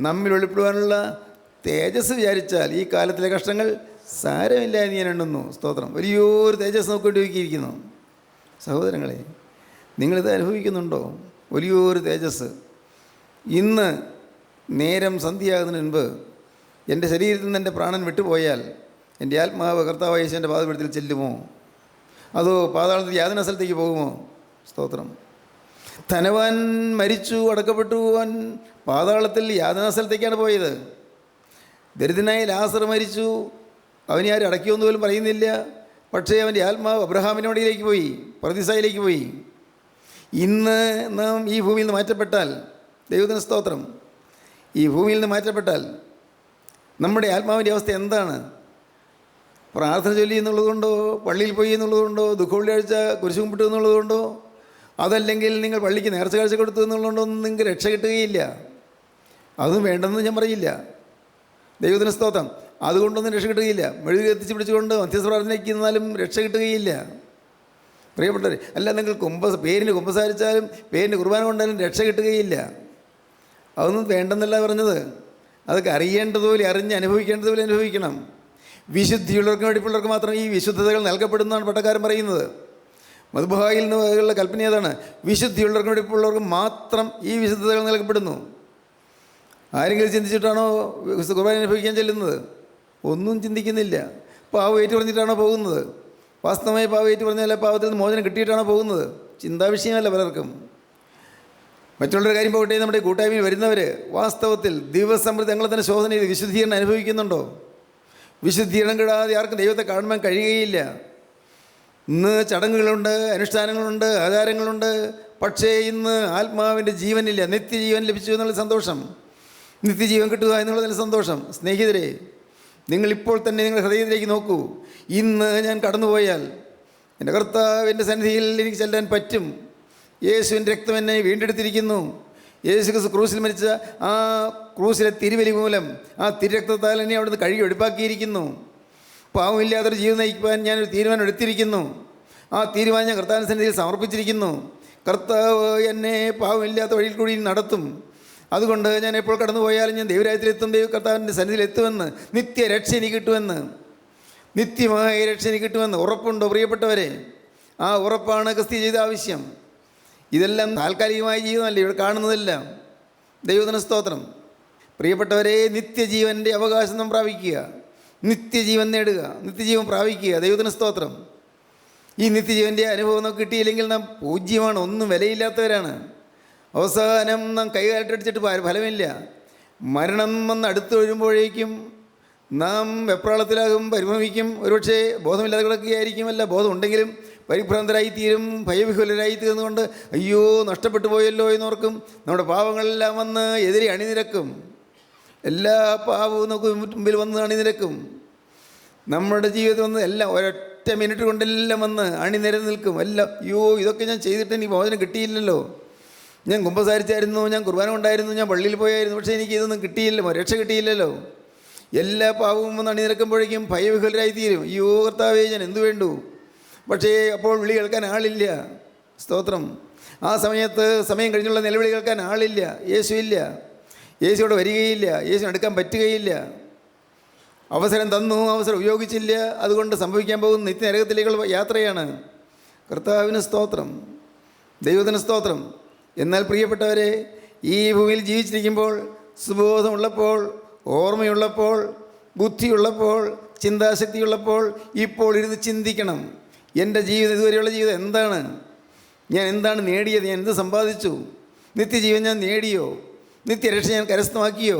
നമ്മിൽ വെളിപ്പെടുവാനുള്ള തേജസ് വിചാരിച്ചാൽ ഈ കാലത്തിലെ കഷ്ടങ്ങൾ സാരമില്ല എന്ന് ഞാൻ എണ്ണുന്നു. സ്തോത്രം. വലിയൊരു തേജസ് നമുക്ക് വേണ്ടി ഒരുക്കിയിരിക്കുന്നു. സഹോദരങ്ങളെ, നിങ്ങളിത് അനുഭവിക്കുന്നുണ്ടോ? വലിയൊരു തേജസ്. ഇന്ന് നേരം സന്ധ്യയാകുന്നതിന് മുൻപ് എൻ്റെ ശരീരത്തിൽ നിന്ന് എൻ്റെ പ്രാണൻ വിട്ടുപോയാൽ എൻ്റെ ആത്മാവ് കർത്താവായ യേശുവിൻ്റെ പാദപീഠത്തിൽ ചെല്ലുമോ? അതോ പാതാളത്തിൽ യാതന സ്ഥലത്തേക്ക് പോകുമോ? സ്തോത്രം. ധനവാൻ മരിച്ചു, അടക്കപ്പെട്ടു, അവൻ പാതാളത്തിൽ യാതനാ സ്ഥലത്തേക്കാണ് പോയത്. ദരിദ്രനായ ലാസർ മരിച്ചു, അവനെ ആരും അടക്കിയൊന്നും പോലും പറയുന്നില്ല. പക്ഷേ അവൻ്റെ ആത്മാവ് അബ്രഹാമിനോടിലേക്ക് പോയി, പർദീസായിലേക്ക് പോയി. ഇന്ന് നാം ഈ ഭൂമിയിൽ നിന്ന് മാറ്റപ്പെട്ടാൽ, ദൈവത്തിന് സ്തോത്രം, ഈ ഭൂമിയിൽ നിന്ന് മാറ്റപ്പെട്ടാൽ നമ്മുടെ ആത്മാവിൻ്റെ അവസ്ഥ എന്താണ്? പ്രാർത്ഥന ചൊല്ലി എന്നുള്ളതുകൊണ്ടോ, പള്ളിയിൽ പോയി എന്നുള്ളതുകൊണ്ടോ, ദുഃഖവെള്ളിയാഴ്ച കുരിശ് കുമ്പിട്ടു എന്നുള്ളതുകൊണ്ടോ, അതല്ലെങ്കിൽ നിങ്ങൾ പള്ളിക്ക് നേർച്ച കാഴ്ച കൊടുത്തു എന്നുള്ളതുകൊണ്ടോ ഒന്നും നിങ്ങൾക്ക് രക്ഷ കിട്ടുകയില്ല. അതും വേണ്ടെന്ന് ഞാൻ പറയില്ല. ദൈവത്തിന് സ്തോത്രം. അതുകൊണ്ടൊന്നും രക്ഷ കിട്ടുകയില്ല. മെഴുകുതിരി എത്തിച്ച് പിടിച്ചുകൊണ്ട് മധ്യസ്ഥ പ്രാർത്ഥനയ്ക്ക് നിന്നാലും രക്ഷ കിട്ടുകയില്ല. പ്രിയപ്പെട്ടവർ, അല്ല നിങ്ങൾ പേരിന് കുമ്പസാരിച്ചാലും പേരിന് കുർബാന കൊണ്ടാലും രക്ഷ കിട്ടുകയില്ല. അതൊന്നും വേണ്ടെന്നല്ല പറഞ്ഞത്. അതൊക്കെ അറിയേണ്ടതുപോലെ അറിഞ്ഞ് അനുഭവിക്കേണ്ടതുപോലെ അനുഭവിക്കണം. വിശുദ്ധിയുള്ളവർക്ക് വേണ്ടിയുള്ളവർക്ക് മാത്രം ഈ വിശുദ്ധതകൾ നൽകപ്പെടുന്നതാണ് പട്ടക്കാരൻ പറയുന്നത്. മദ്ബഹായിൽ നിന്നുള്ള കൽപ്പന ഏതാണ്? വിശുദ്ധിയുള്ളവർക്ക് വേണ്ടിയുള്ളവർക്ക് മാത്രം ഈ വിശുദ്ധതകൾ നൽകപ്പെടുന്നു. ആരെങ്കിലും ചിന്തിച്ചിട്ടാണോ കുർബാന അനുഭവിക്കാൻ ചെല്ലുന്നത്? ഒന്നും ചിന്തിക്കുന്നില്ല. പാവം ഏറ്റു പറഞ്ഞിട്ടാണോ പോകുന്നത്? വാസ്തവമായി പാവം ഏറ്റു പറഞ്ഞാൽ പാവത്തിൽ നിന്ന് മോചനം കിട്ടിയിട്ടാണോ പോകുന്നത്? ചിന്താവിഷയമല്ല പലർക്കും. മറ്റുള്ളവരുടെ കാര്യം പോകട്ടെ, നമ്മുടെ കൂട്ടായ്മയിൽ വരുന്നവർ വാസ്തവത്തിൽ ദിവസം തങ്ങളെ തന്നെ ശോധന ചെയ്ത് വിശുദ്ധീകരണം അനുഭവിക്കുന്നുണ്ടോ? വിശുദ്ധീകരണം കിടാതെ ആർക്കും ദൈവത്തെ കാണുവാൻ കഴിയുകയില്ല. ഇന്ന് ചടങ്ങുകളുണ്ട്, അനുഷ്ഠാനങ്ങളുണ്ട്, ആചാരങ്ങളുണ്ട്. പക്ഷേ ഇന്ന് ആത്മാവിൻ്റെ ജീവനില്ല. നിത്യജീവൻ ലഭിച്ചു എന്നുള്ള സന്തോഷം, നിത്യജീവൻ കിട്ടുക എന്നുള്ളതിൽ സന്തോഷം. സ്നേഹിതരെ, നിങ്ങളിപ്പോൾ തന്നെ നിങ്ങളുടെ ഹൃദയത്തിലേക്ക് നോക്കൂ. ഇന്ന് ഞാൻ കടന്നുപോയാൽ എൻ്റെ കർത്താവിൻ്റെ സന്നിധിയിൽ എനിക്ക് ചെല്ലാൻ പറ്റും. യേശുവിൻ്റെ രക്തം എന്നെ വീണ്ടെടുത്തിരിക്കുന്നു. യേശു ക്രിസ്തു ക്രൂസിൽ മരിച്ച ആ ക്രൂസിലെ തിരുവലി മൂലം ആ തിരുരക്തത്താൽ എന്നെ അവിടുന്ന് കഴുകി വെടിപ്പാക്കിയിരിക്കുന്നു. പാവമില്ലാത്തൊരു ജീവിതം നയിക്കുവാൻ ഞാനൊരു തീരുമാനം എടുത്തിരിക്കുന്നു. ആ തീരുമാനം ഞാൻ കർത്താവിൻ്റെ സന്നിധിയിൽ സമർപ്പിച്ചിരിക്കുന്നു. കർത്താവ് എന്നെ പാവമില്ലാത്ത വഴിയിൽ കൂടി നടത്തും. അതുകൊണ്ട് ഞാൻ എപ്പോൾ കടന്നു പോയാലും ഞാൻ ദൈവരാജ്യത്തിലെത്തും, കർത്താവിൻ്റെ സന്നിധിയിൽ എത്തുമെന്ന്, നിത്യരക്ഷ എനിക്ക് കിട്ടുമെന്ന്, നിത്യമായ രക്ഷ എനിക്ക് കിട്ടുമെന്ന് ഉറപ്പുണ്ടോ പ്രിയപ്പെട്ടവരെ? ആ ഉറപ്പാണ് ക്രിസ്തീയ ജീവിത ആവശ്യം. ഇതെല്ലാം താൽക്കാലികമായ ജീവിതമല്ല ഇവിടെ കാണുന്നതെല്ലാം. ദൈവത്തിന് സ്തോത്രം. പ്രിയപ്പെട്ടവരെ, നിത്യജീവൻ്റെ അവകാശം നാം പ്രാപിക്കുക, നിത്യജീവൻ നേടുക, നിത്യജീവൻ പ്രാപിക്കുക. ദൈവത്തിന് സ്തോത്രം. ഈ നിത്യജീവൻ്റെ അനുഭവം നമുക്ക് കിട്ടിയില്ലെങ്കിൽ നാം പൂജ്യമാണ്, ഒന്നും വിലയില്ലാത്തവരാണ്. അവസാനം നാം കൈകാലിട്ടടിച്ചിട്ട് ഫലമില്ല. മരണം വന്ന് അടുത്ത് വീഴുമ്പോഴേക്കും നാം വെപ്രാളത്തിലാകും, പരിഭ്രമിക്കും, ഒരുപക്ഷെ ബോധമില്ലാതെ കിടക്കുകയായിരിക്കും. അല്ല, ബോധമുണ്ടെങ്കിലും പരിഭ്രാന്തരായിത്തീരും, ഭയവിഹുലരായി തീർന്നുകൊണ്ട് അയ്യോ നഷ്ടപ്പെട്ടു പോയല്ലോ എന്നോർക്കും. നമ്മുടെ പാവങ്ങളെല്ലാം വന്ന് എതിരെ അണിനിരക്കും. എല്ലാ പാവവും നമുക്ക് മുമ്പിൽ വന്ന് അണിനിരക്കും. നമ്മുടെ ജീവിതത്തിൽ വന്ന് എല്ലാം ഒരൊറ്റ ഒരൊറ്റ മിനിറ്റ് കൊണ്ടെല്ലാം വന്ന് അണിനിരന്ന് നിൽക്കും. എല്ലാം അയ്യോ ഇതൊക്കെ ഞാൻ ചെയ്തിട്ട് എനിക്ക് മോചനം കിട്ടിയില്ലല്ലോ, ഞാൻ കുമ്പസാരിച്ചായിരുന്നു, ഞാൻ കുർബാന ഉണ്ടായിരുന്നു, ഞാൻ പള്ളിയിൽ പോയായിരുന്നു, പക്ഷേ എനിക്ക് ഇതൊന്നും കിട്ടിയില്ലല്ലോ, രക്ഷ കിട്ടിയില്ലല്ലോ. എല്ലാ പാവവും വന്ന് അണിനിരക്കുമ്പോഴേക്കും ഭയവിഹലരായിത്തീരും. അയ്യോ കർത്താവേ ഞാൻ എന്തു വേണ്ടു. പക്ഷേ അപ്പോൾ വിളി കേൾക്കാൻ ആളില്ല. സ്തോത്രം. ആ സമയത്ത് സമയം കഴിഞ്ഞുള്ള നിലവിളി കേൾക്കാൻ ആളില്ല. യേശു ഇല്ല, യേശുവിടെ വരികയില്ല, യേശു എടുക്കാൻ പറ്റുകയില്ല. അവസരം തന്നു, അവസരം ഉപയോഗിച്ചില്ല. അതുകൊണ്ട് സംഭവിക്കാൻ പോകുന്ന നിത്യനരകത്തിലേക്കുള്ള യാത്രയാണ്. കർത്താവിന് സ്തോത്രം, ദൈവത്തിന് സ്തോത്രം. എന്നാൽ പ്രിയപ്പെട്ടവരെ, ഈ ഭൂമിയിൽ ജീവിച്ചിരിക്കുമ്പോൾ സുബോധമുള്ളപ്പോൾ, ഓർമ്മയുള്ളപ്പോൾ, ബുദ്ധിയുള്ളപ്പോൾ, ചിന്താശക്തിയുള്ളപ്പോൾ ഇപ്പോൾ ഇരുന്ന് ചിന്തിക്കണം. എൻ്റെ ജീവിതം, ഇതുവരെയുള്ള ജീവിതം എന്താണ്? ഞാൻ എന്താണ് നേടിയത്? ഞാൻ എന്ത് സമ്പാദിച്ചു? നിത്യജീവൻ ഞാൻ നേടിയോ? നിത്യരക്ഷ ഞാൻ കരസ്ഥമാക്കിയോ?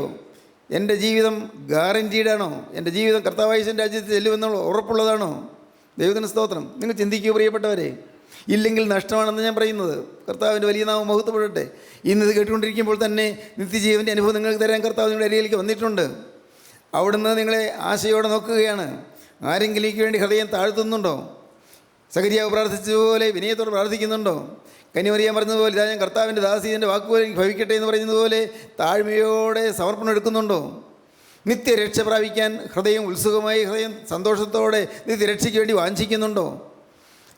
എൻ്റെ ജീവിതം ഗ്യാരൻറ്റീഡാണോ? എൻ്റെ ജീവിതം കർത്താവായേശുവിൻ്റെ രാജ്യത്തിൽ ചെല്ലുമെന്നുള്ള ഉറപ്പുള്ളതാണോ? ദൈവത്തിന് സ്തോത്രം. നിങ്ങൾ ചിന്തിക്കുക പ്രിയപ്പെട്ടവരെ. ഇല്ലെങ്കിൽ നഷ്ടമാണെന്ന് ഞാൻ പറയുന്നത്. കർത്താവിൻ്റെ വലിയ നാമം മഹത്വപ്പെടട്ടെ. ഇന്നിത് കേട്ടുകൊണ്ടിരിക്കുമ്പോൾ തന്നെ നിത്യജീവൻ്റെ അനുഭവം നിങ്ങൾക്ക് തരാൻ കർത്താവ് നിങ്ങളുടെ അരികിലേക്ക് വന്നിട്ടുണ്ട്. അവിടുന്ന് നിങ്ങളെ ആശയോടെ നോക്കുകയാണ്. ആരെങ്കിലും എനിക്ക് വേണ്ടി ഹൃദയം താഴ്ത്തുന്നുണ്ടോ? സഖരിയാവ് പ്രാർത്ഥിച്ചതുപോലെ വിനയത്തോടെ പ്രാർത്ഥിക്കുന്നുണ്ടോ? കന്യമറിയാൻ പറഞ്ഞതുപോലെ ഇതാ ഞാൻ കർത്താവിൻ്റെ ദാസി, എൻ്റെ വാക്കുപോലെ എനിക്ക് ഭവിക്കട്ടെ എന്ന് പറയുന്നതുപോലെ താഴ്മയോടെ സമർപ്പണം എടുക്കുന്നുണ്ടോ? നിത്യരക്ഷ പ്രാപിക്കാൻ ഹൃദയം ഉത്സുകമായി, ഹൃദയം സന്തോഷത്തോടെ നിത്യരക്ഷയ്ക്ക് വേണ്ടി വാഞ്ചിക്കുന്നുണ്ടോ?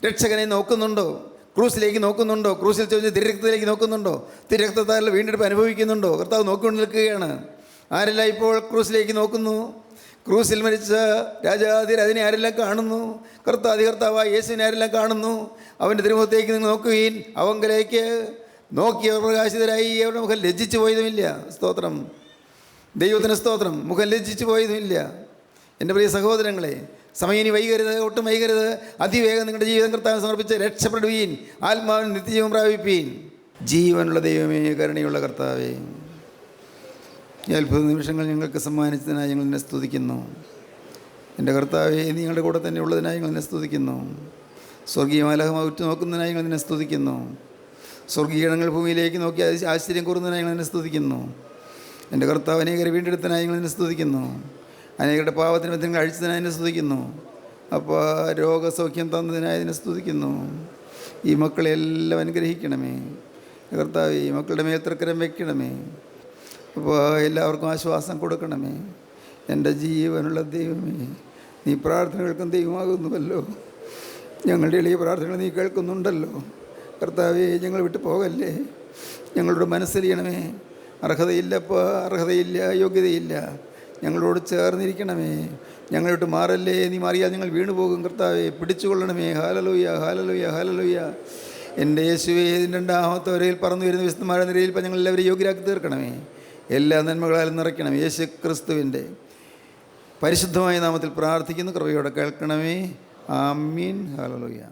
രക്ഷകനെ നോക്കുന്നുണ്ടോ? ക്രൂസിലേക്ക് നോക്കുന്നുണ്ടോ? ക്രൂസിൽ ചോദിച്ച് തിരക്തത്തിലേക്ക് നോക്കുന്നുണ്ടോ? തിരക്തത്താൽ വീണ്ടെടുപ്പ് അനുഭവിക്കുന്നുണ്ടോ? കർത്താവ് നോക്കിക്കൊണ്ട് നിൽക്കുകയാണ്. ആരെല്ലാം ഇപ്പോൾ ക്രൂസിലേക്ക് നോക്കുന്നു? ക്രൂസിൽ മരിച്ച രാജാതിരാജനെ ആരെല്ലാം കാണുന്നു? കർത്താവായ യേശുവിനെ ആരെല്ലാം കാണുന്നു? അവൻ്റെ തിരുമുഖത്തേക്ക് നിങ്ങൾ നോക്കുകയും അവങ്കലേക്ക് നോക്കിയവർ പ്രകാശിതരായി. അവരുടെ മുഖം ലജ്ജിച്ചു പോയതുമില്ല. സ്തോത്രം, ദൈവത്തിന് സ്തോത്രം. മുഖം ലജ്ജിച്ചു പോയതുമില്ല. എൻ്റെ പ്രിയ സഹോദരങ്ങളെ, സമയം ഇനി വൈകരുത്, ഒട്ടും വൈകരുത്. അതിവേഗം നിങ്ങളുടെ ജീവിതം കർത്താവിന് സമർപ്പിച്ച് രക്ഷപ്പെടുവീൻ, ആത്മാവിന് നിത്യജീവൻ പ്രാപിപ്പീൻ. ജീവനുള്ള ദൈവമേ, കരുണയുള്ള കർത്താവേ, ഈ അത്ഭുത നിമിഷങ്ങൾ ഞങ്ങൾക്ക് സമ്മാനിച്ചതിനായി ഞങ്ങൾ നിന്നെ സ്തുതിക്കുന്നു. എൻ്റെ കർത്താവേ, നീ ഞങ്ങളുടെ കൂടെ തന്നെ ഉള്ളതിനായി ഞങ്ങൾ നിന്നെ സ്തുതിക്കുന്നു. സ്വർഗീയ മാലാഖമാർ ഉറ്റുനോക്കുന്നതിനായി ഞങ്ങൾ നിന്നെ സ്തുതിക്കുന്നു. സ്വർഗീയങ്ങൾ ഭൂമിയിലേക്ക് നോക്കി ആശ്ചര്യം കൂറുന്നതിനായി ഞങ്ങൾ നിന്നെ സ്തുതിക്കുന്നു. എൻ്റെ കർത്താവ് അനേകരെ വീണ്ടെടുത്തതിനായി ഞങ്ങൾ നിന്നെ സ്തുതിക്കുന്നു. അനേകരുടെ പാവത്തിന് ബന്ധങ്ങൾ അഴിച്ചതിനായി നിന്നെ സ്തുതിക്കുന്നു. അപ്പോൾ രോഗസൗഖ്യം തന്നതിനായി നിന്നെ സ്തുതിക്കുന്നു. ഈ മക്കളെല്ലാം അനുഗ്രഹിക്കണമേ കർത്താവ്. ഈ മക്കളുടെ മേൽ തൃക്കരം വയ്ക്കണമേ. അപ്പോൾ എല്ലാവർക്കും ആശ്വാസം കൊടുക്കണമേ. എൻ്റെ ജീവനുള്ള ദൈവമേ, നീ പ്രാർത്ഥന കേൾക്കുന്ന ദൈവമാകുന്നുവല്ലോ. ഞങ്ങളുടെ എളിയ പ്രാർത്ഥനകൾ നീ കേൾക്കുന്നുണ്ടല്ലോ. കർത്താവേ, ഞങ്ങൾ വിട്ടു പോകല്ലേ. ഞങ്ങളോട് മനസ്സലിയണമേ. അർഹതയില്ലപ്പോൾ, അർഹതയില്ല, യോഗ്യതയില്ല. ഞങ്ങളോട് ചേർന്നിരിക്കണമേ. ഞങ്ങളോട്ട് മാറല്ലേ. നീ മാറിയാൽ ഞങ്ങൾ വീണുപോകും. കർത്താവേ, പിടിച്ചുകൊള്ളണമേ. Hallelujah, hallelujah, hallelujah. എൻ്റെ യേശുവേ, രണ്ടാമത്തെ വരയിൽ പറന്നു വരുന്ന വിശുദ്ധന്മാരുടെ നിരയിൽ ഇപ്പം ഞങ്ങളെല്ലാവരും യോഗ്യരാക്കി തീർക്കണമേ. എല്ലാ നന്മകളാലും നിറയ്ക്കണം. യേശു ക്രിസ്തുവിൻ്റെ പരിശുദ്ധമായ നാമത്തിൽ പ്രാർത്ഥിക്കുന്നു. കൃപയോടെ കേൾക്കണമേ. ആമീൻ. ഹല്ലേലൂയ.